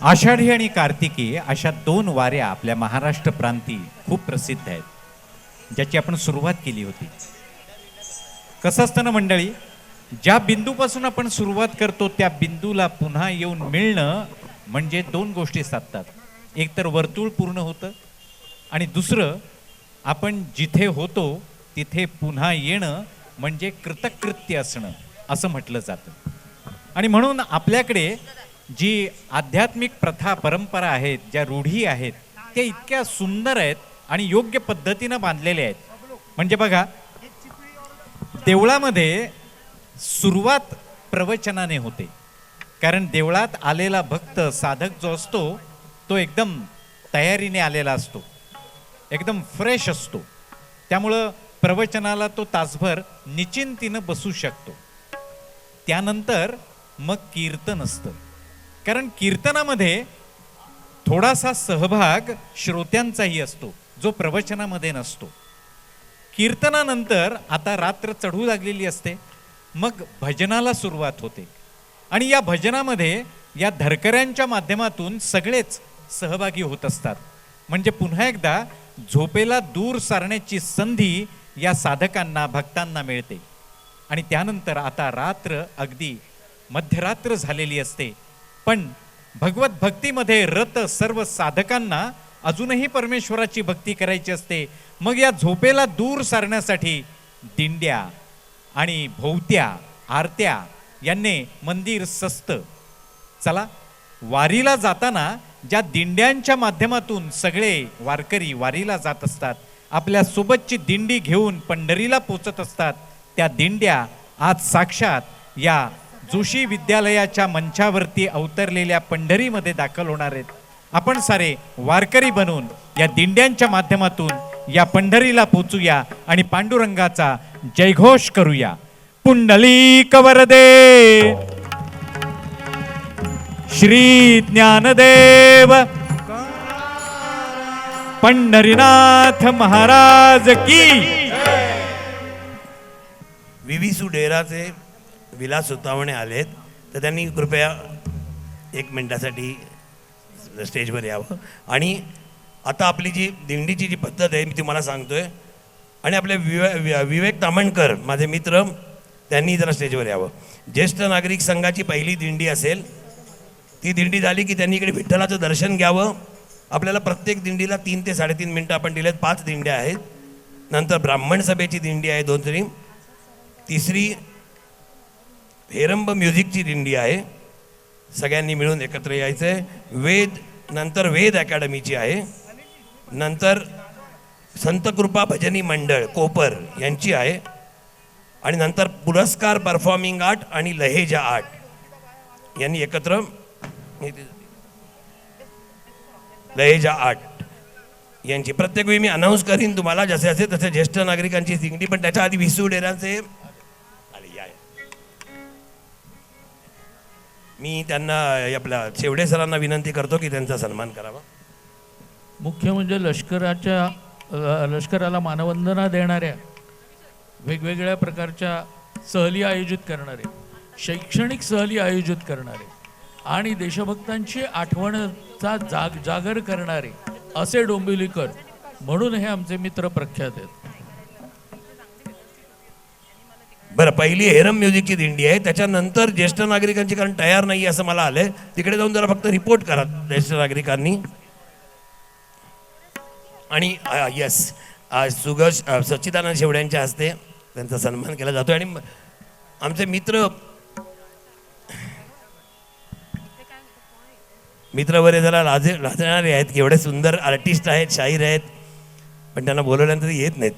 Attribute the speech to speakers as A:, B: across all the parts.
A: आषाढी आणि कार्तिकी अशा दोन वाऱ्या आपल्या महाराष्ट्र प्रांती खूप प्रसिद्ध आहेत, ज्याची आपण सुरुवात केली होती. कसं असतं ना मंडळी, ज्या बिंदूपासून आपण सुरुवात करतो त्या बिंदूला पुन्हा येऊन मिळणं म्हणजे दोन गोष्टी साधतात. एक तर वर्तुळ पूर्ण होतं आणि दुसरं आपण जिथे होतो तिथे पुन्हा येणं म्हणजे कृतकृत्य असणं असं म्हटलं जातं. आणि म्हणून आपल्याकडे जी आध्यात्मिक प्रथा परंपरा आहेत, ज्या रूढी आहेत, त्या इतक्या सुंदर आहेत आणि योग्य पद्धतीनं बांधलेल्या आहेत. म्हणजे बघा, देवळामध्ये सुरुवात प्रवचनाने होते, कारण देवळात आलेला भक्त साधक जो असतो तो एकदम तयारीने आलेला असतो, एकदम फ्रेश असतो. त्यामुळं प्रवचनाला तो तासभर निश्चिंतीनं बसू शकतो. त्यानंतर मग कीर्तन असतं, कारण कीर्तनामध्ये थोडासा सहभाग श्रोत्यांचाही असतो जो प्रवचनामध्ये नसतो. कीर्तनानंतर आता रात्र चढू लागलेली असते, मग भजनाला सुरुवात होते आणि या भजनामध्ये या धरकऱ्यांच्या माध्यमातून सगळेच सहभागी होत असतात. म्हणजे पुन्हा एकदा झोपेला दूर सारण्याची संधी या साधकांना भक्तांना मिळते. आणि त्यानंतर आता रात्र अगदी मध्यरात्र झालेली असते, पण भगवत भक्तीमध्ये रत सर्व साधकांना अजूनही परमेश्वराची भक्ती करायची असते. मग या झोपेला दूर सारण्यासाठी दिंड्या आणि भोवत्या आरत्या यांनी मंदिर सजतं. चला, वारीला जाताना ज्या दिंड्यांच्या माध्यमातून सगळे वारकरी वारीला जात असतात, आपल्या सोबतची दिंडी घेऊन पंढरीला पोचत असतात, त्या दिंड्या आज साक्षात या जोशी विद्यालयाच्या मंचावरती अवतरलेल्या पंढरीमध्ये दाखल होणार आहेत. आपण सारे वारकरी बनून या दिंड्यांच्या माध्यमातून या पंढरीला पोचूया आणि पांडुरंगाचा जयघोष करूया. पुंडलिक वरदे श्री ज्ञानदेव पंढरीनाथ महाराज की.
B: विविसू डेराचे विलास सुतावणे आलेत, तर त्यांनी कृपया एक मिनिटासाठी स्टेजवर यावं. आणि आता आपली जी दिंडीची जी पद्धत आहे मी तुम्हाला सांगतोय, आणि आपले विवेक तामणकर माझे मित्र त्यांनी जरा स्टेजवर यावं. ज्येष्ठ नागरिक संघाची पहिली दिंडी असेल, ती दिंडी झाली की त्यांनी इकडे विठ्ठलाचं दर्शन घ्यावं. आपल्याला प्रत्येक दिंडीला 3 ते 3.5 मिनटं आपण दिलेत. 5 दिंड्या आहेत. नंतर ब्राह्मण सभेची दिंडी आहे 2 तरी. तिसरी हेरंब म्युझिकची दिंडी आहे, सगळ्यांनी मिळून एकत्र यायचं आहे. नंतर वेद अकॅडमीची आहे. नंतर संतकृपा भजनी मंडळ कोपर यांची आहे. आणि नंतर पुरस्कार परफॉर्मिंग आर्ट आणि लहेजा आर्ट यांनी एकत्र लहेजा आर्ट यांची. प्रत्येक वेळी मी अनाऊन्स करीन तुम्हाला जसे असे तसे ज्येष्ठ नागरिकांची दिंडी. पण त्याच्या आधी विसू डेराचे मी त्यांना आपल्या शेवडे सरांना विनंती करतो की त्यांचा सन्मान करावा.
C: मुख्य म्हणजे लष्कराला मानवंदना देणाऱ्या, वेगवेगळ्या प्रकारच्या सहली आयोजित करणारे, शैक्षणिक सहली आयोजित करणारे आणि देशभक्तांची आठवणचा जागर करणारे असे डोंबिवलीकर म्हणून हे आमचे मित्र प्रख्यात आहेत.
B: बरं, पहिली हेरम म्युझिकची दिंडी आहे, त्याच्यानंतर ज्येष्ठ नागरिकांची, कारण तयार नाही असं मला आलंय. तिकडे जाऊन जरा फक्त रिपोर्ट करा ज्येष्ठ नागरिकांनी. आणि यस, सच्चिदानंद शेवड्यांच्या हस्ते त्यांचा सन्मान केला जातो. आणि आमचे मित्र वगैरे जरा लाजणारे आहेत की एवढे सुंदर आर्टिस्ट आहेत, शाहीर आहेत, पण त्यांना बोलवल्यानंतर येत नाहीत.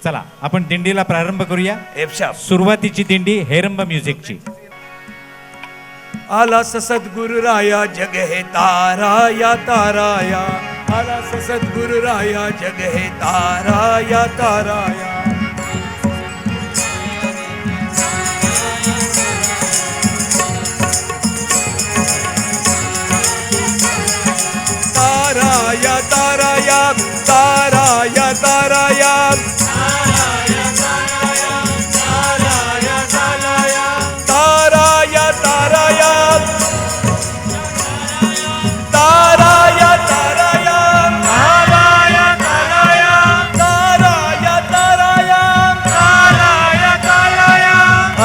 A: चला, आपण दिंडीला प्रारंभ करूया. सुरुवातीची दिंडी हेरंब म्युझिकची.
D: आला सद्गुरु राया जग हे ताराया ताराया, आला सद्गुरु राया जग हे ताराया ताराया. ताराया ताराया ताराया ताराया, ताराया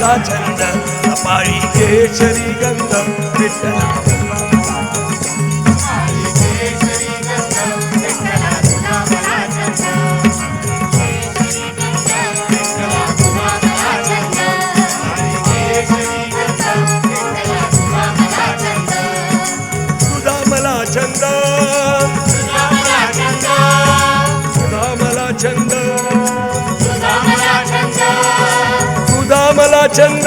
B: मला छंद कपाळी केशरी गंध विठ्ठला तुझा मला छंद तुझा मला छंद तुझा मला छंद तुझा मला छंद तुझा मला छंद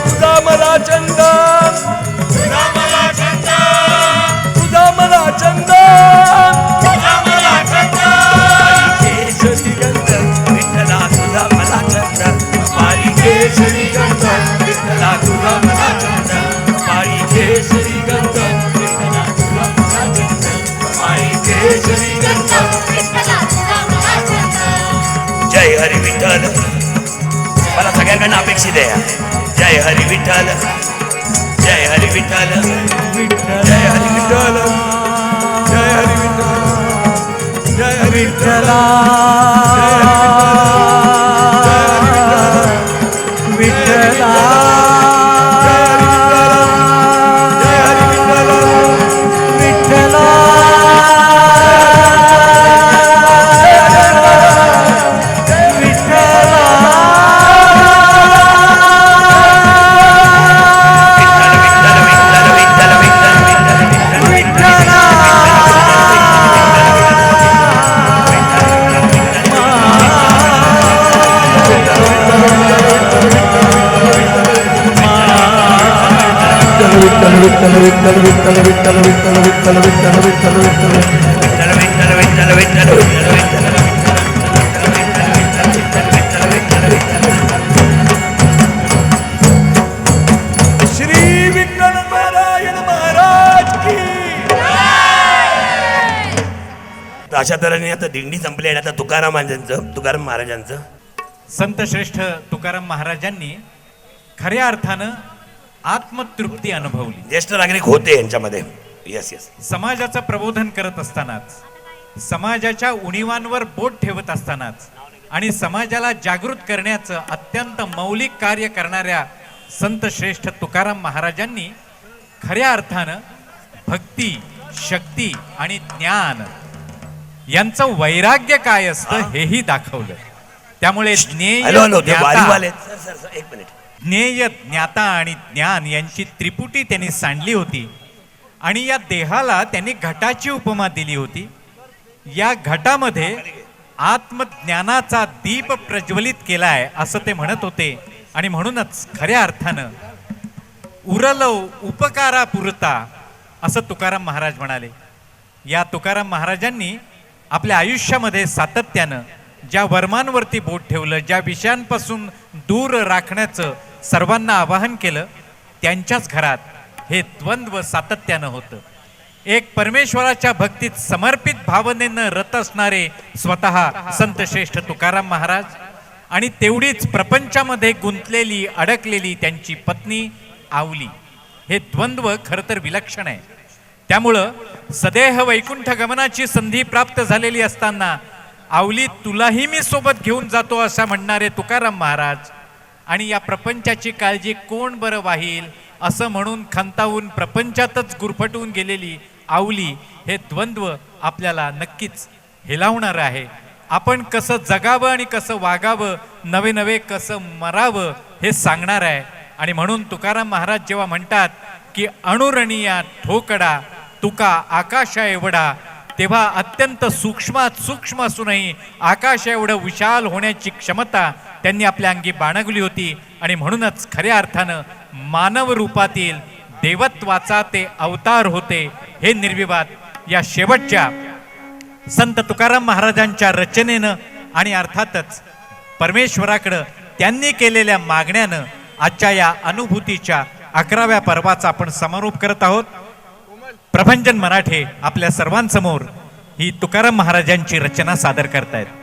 B: तुझा मला छंद तुझा मला छंद तुझा मला छंद तुझा मला छंद केशरी गंध विठ्ठला तुझा मला छंद पारी केशरी गंध विठ्ठला तुझा मला छंद पारी केशरी गंध विठ्ठला तुझा मला छंद पारी केशरी गंध जय हरी विठ्ठल मला सगळ्यांकडनं अपेक्षित आहे जय हरी विठ्ठल जय हरी विठ्ठल जय हरी विठ्ठल जय हरी विठ्ठल जय हरी विठ्ठला विठ्ठला
D: विठ्ठल विठ्ठल विठ्ठल विठ्ठल विठ्ठल विठ्ठल विठ्ठल विठ्ठल विठ्ठल श्री विठ्ठल नारायण महाराज की
B: अशा तऱ्हेने आता दिंडी संपली आणि आता तुकाराम महाराजांचं
A: संत श्रेष्ठ तुकाराम महाराजांनी खऱ्या अर्थानं आत्मतृप्ती अनुभवली.
B: ज्येष्ठ नागरिक होते यांच्यामध्ये. Yes yes.
A: समाजाचं प्रबोधन करत असतानाच, समाजाच्या उणीवांवर बोट ठेवत असतानाच आणि समाजाला जागृत करण्याचं अत्यंत मौलिक कार्य करणाऱ्या संत श्रेष्ठ तुकाराम महाराजांनी खऱ्या अर्थानं भक्ती, शक्ती आणि ज्ञान यांचं वैराग्य काय असतं हेही दाखवलं. त्यामुळे ज्ञेय, ज्ञाता आणि ज्ञान यांची त्रिपुटी त्यांनी सांडली होती आणि या देहाला त्यांनी घटाची उपमा दिली होती. या घटामध्ये आत्मज्ञानाचा दीप प्रज्वलित केलाय असं ते म्हणत होते. आणि म्हणूनच खऱ्या अर्थानं उरलो उपकारा पुरता असं तुकाराम महाराज म्हणाले. या तुकाराम महाराजांनी आपल्या आयुष्यामध्ये सातत्यानं ज्या वर्मांवरती बोट ठेवलं, ज्या विषयांपासून दूर राखण्याचं सर्वांना आवाहन केलं, त्यांच्याच घरात हे द्वंद्व सातत्यानं होतं. एक परमेश्वराच्या भक्तीत समर्पित भावनेनं रत असणारे स्वतः संत श्रेष्ठ तुकाराम महाराज आणि तेवढीच प्रपंचामध्ये गुंतलेली अडकलेली त्यांची पत्नी आवली, हे द्वंद्व खरं तर विलक्षण आहे. त्यामुळं सदेह वैकुंठ गमनाची संधी प्राप्त झालेली असताना आवली तुलाही मी सोबत घेऊन जातो असं म्हणणारे तुकाराम महाराज आणि या प्रपंचाची काळजी कोण बरं वाहील असं म्हणून खंतावून प्रपंचातच गुरफटून गेलेली आवली, हे द्वंद्व आपल्याला नक्कीच हेलावणार आहे. आपण कसं जगावं आणि कसं वागावं, नवे नवे कसं मरावं हे सांगणार आहे. आणि म्हणून तुकाराम महाराज जेव्हा म्हणतात की अणुरणीया ठोकडा तुका आकाशा एवढा, तेव्हा अत्यंत सूक्ष्मात सूक्ष्म असूनही आकाश एवढं विशाल होण्याची क्षमता त्यांनी आपल्या अंगी बाळगली होती. आणि म्हणूनच खऱ्या अर्थानं मानव रूपातील देवत्वाचा ते अवतार होते, हे निर्विवाद या शेवटच्या संत तुकाराम महाराजांच्या रचनेनं आणि अर्थातच परमेश्वराकडं त्यांनी केलेल्या मागण्यानं आजच्या या अनुभूतीच्या 11व्या पर्वाचा आपण समारोप करत आहोत. प्रभंजन मराठे आपल्या सर्वांसमोर ही तुकाराम महाराजांची रचना सादर करतायत.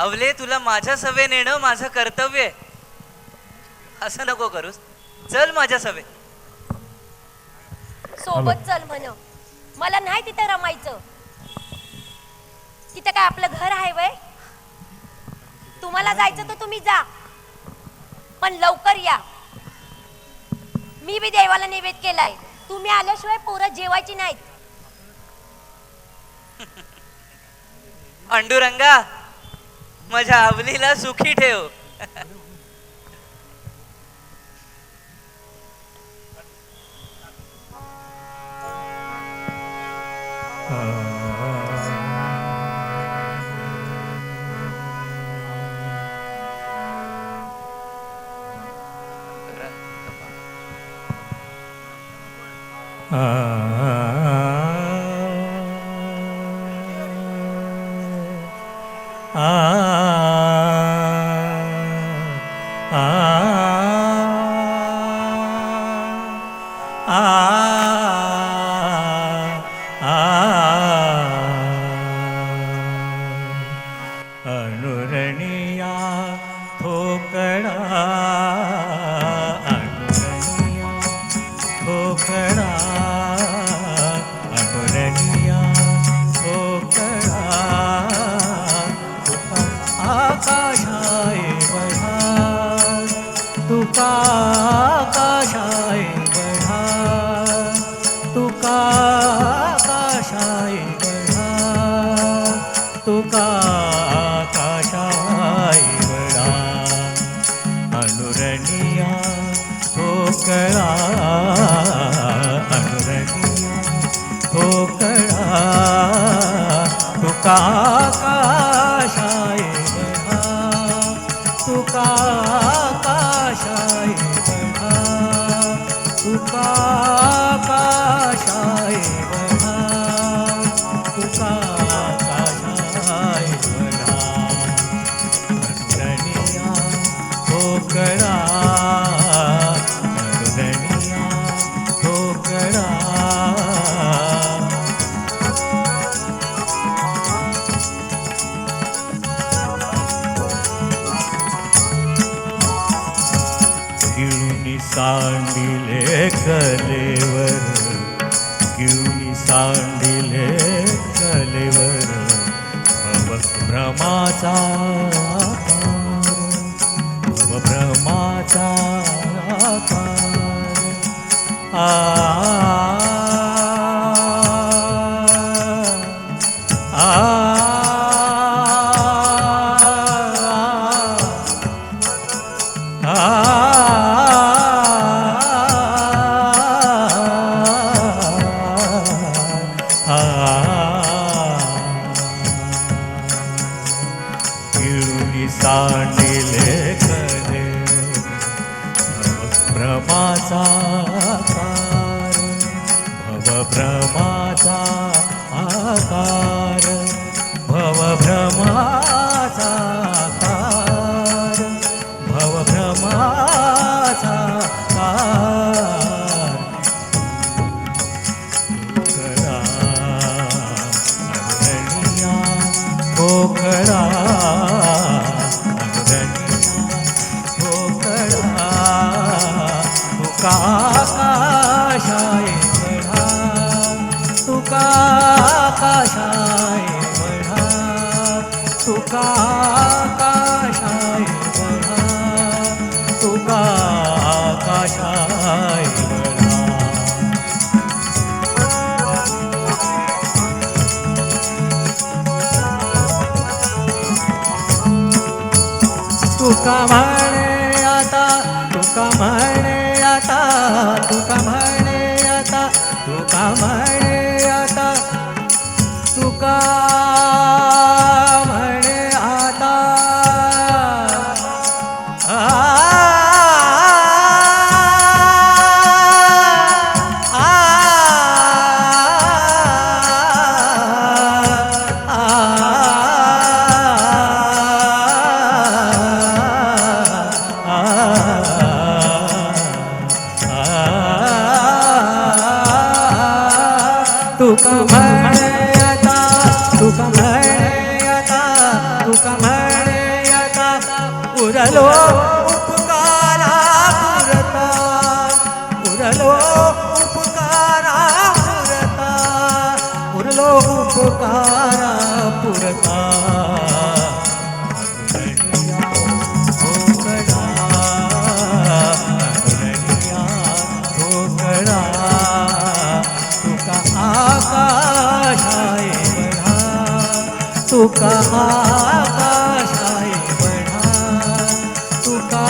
E: अवले तुला माझ्या सभे नेणं माझं कर्तव्य आहे. असं नको करूस. चल माझ्या सभे.
F: सोबत चल म्हण. मला नाही तिथे रमायचं. तिथे काय आपलं घर आहे वय? तुम्हाला जायचं तर तुम्ही जा, पण लवकर या. मी बी देवाला नैवेद्य केलाय. तुम्ही आल्याशिवाय पोरं जेवायची नाहीत.
E: पांडुरंगा माझ्या अवलीला सुखी ठेव.
D: अनुरणिया ठोकळा, अनुरणिया ठोकळा, अनुरणिया ठोकळा. तुका आकाशाय बढा, तुका आकाशाय बढा, तुका आकाशाय बढा, तुका आकाशाय बढा. अनुरणिया ठोकळा, अनुरणिया ठोकळा. तुका आकाशाय बढा, तुका आकाशाय बढा, तुका आकाशाय बढा, तुका आकाशाय बढा. अनुरणिया ठोकळा, अनुरणिया ठोकळा. गिळूनी सांडिले कलेवर, गिळूनी सांडिले कलेवर. भ्रमाचा भ्रमाचा गिळूनी सांडिले कले भ्रमाचा आकार, भवभ्रमाचा आकार, भवभ्रमाचा आकार, भवभ्रमाचा आकार. ठोकळा, अनुरणिया ठोकळा, अनुरणिया ठोकळा. तुका आकाशाय बढा, तुका आकाशाय बढा, तुका आकाशाय बढा, तुका आकाशाय बढा. तुका म्हणे आता, तुका म्हणे आता, तुका म्हणे आता, तुका म्हणे आता, तुका म्हणे आता. तुका म्हणे आता, तुका म्हणे उपकारा पुरता उरलो उपकारा पुरता उरलो उपकारा पुरता तुका आकाशाय बढा तुका आकाशाय बढा तुका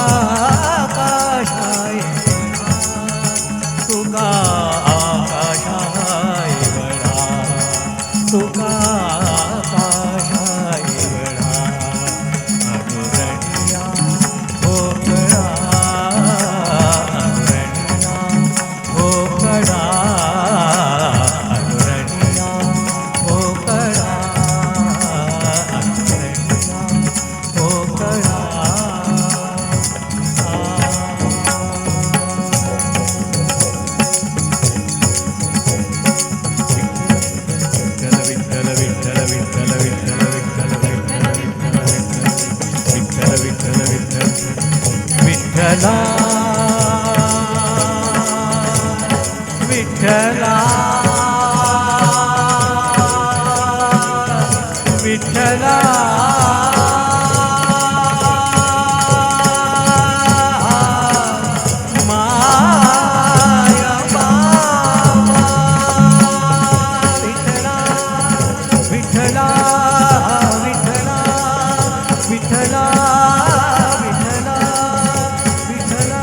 D: आकाशाय बढा तुका आकाशाय बढा अनुरणिया भोकळा अनुरणिया भोकळा अनुरणिया भोकळा विठ्ठला विठ्ठला माया बाबा विठ्ठला विठ्ठला विठ्ठला विठ्ठला विठ्ठला विठ्ठला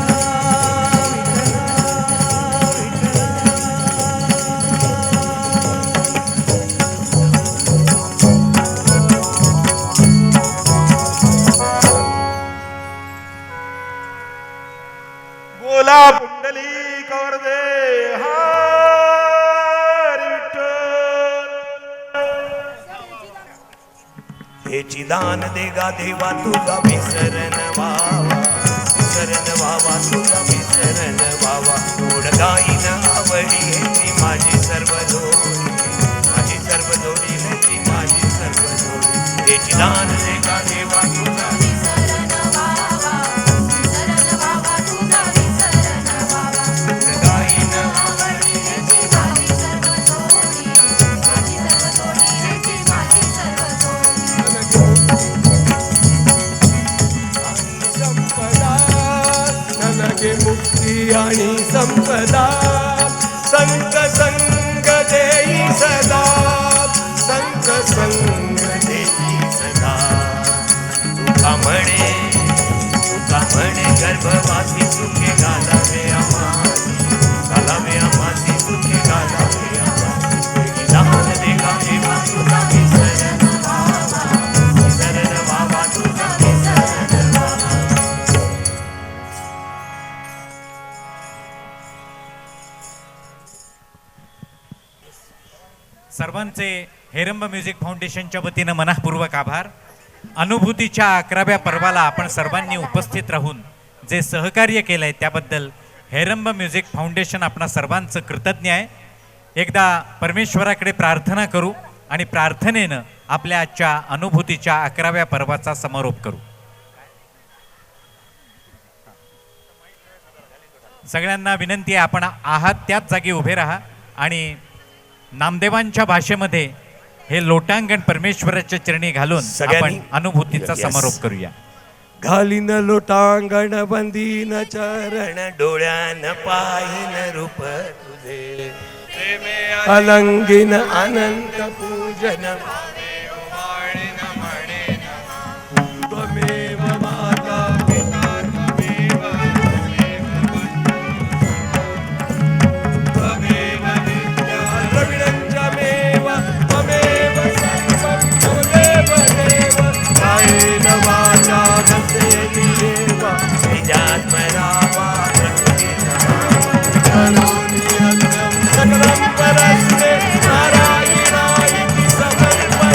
G: बोला पुंडली कवरदे हरी विठ्ठल.
B: हे चिदान देगा देवा तुझा विसरण व्हावा तुझा विसरण व्हावा गोड गाईन आवडी ह्याची माझी सर्व जोडी ह्याची माझी सर्व जोडी हे चिदान देगा देवा तुझा
D: मुक्ती आणि संपदा संत संग देई सदा संत संग देई सदा
B: तुका म्हणे गर्भवासी सुखे घालावे आम्हासी सुखे घालावे आम्हासी दान देगा देवा तुझा विसरण व्हावा तुझा विसरण व्हावा.
A: सर्वांचे हेरंब म्युझिक फाउंडेशनच्या वतीनं मनःपूर्वक आभार. अनुभूतीच्या 11व्या पर्वाला आपण सर्वांनी उपस्थित राहून जे सहकार्य केलंय त्याबद्दल हेरंब म्युझिक फाउंडेशन आपणा सर्वांचं कृतज्ञ आहे. एकदा परमेश्वराकडे प्रार्थना करू आणि प्रार्थनेनं आपल्या आजच्या अनुभूतीच्या 11व्या पर्वाचा समारोप करू. सगळ्यांना विनंती आहे, आपण आहात त्याच जागी उभे राहा आणि नामदेवांच्या भाषेमध्ये हे लोटांगण परमेश्वराच्या चरणी घालून आपण अनुभूतीचा समारोप करूया.
D: घालीन लोटांगण बंदीन चरण
B: डोळ्यान पाहिन रूप तुझे
D: अलंगीन अनंत पूजन त्वमेव माता पिता त्वमेव विद्या द्रविणञ्चमेव त्वमेव सर्वं त्वमेव देव कायेन वाचा मनसेति एव
B: निजात्मना वा
D: सकलं परस्ते नारायणाय समर्पयामि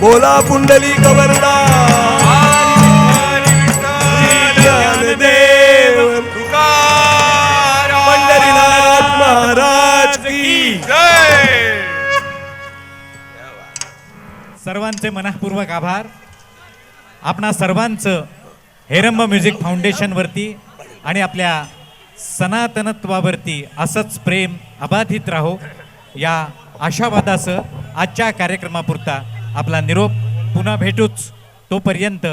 D: बोला पुंडली कवरदा ज्ञानदेव पंढरीनाथ महाराज की
G: जय.
A: सर्वांचे मनःपूर्वक आभार. आपणा सर्वांचं हेरंब म्युझिक फाउंडेशनवरती आणि आपल्या सनातनत्वावरती असंच प्रेम अबाधित राहो या आशावादासह आजच्या कार्यक्रमापुरता आपला निरोप. पुन्हा भेटूच. तोपर्यंत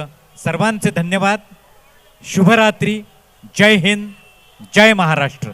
A: सर्वांचे धन्यवाद. शुभरात्री. जय हिंद. जय महाराष्ट्र.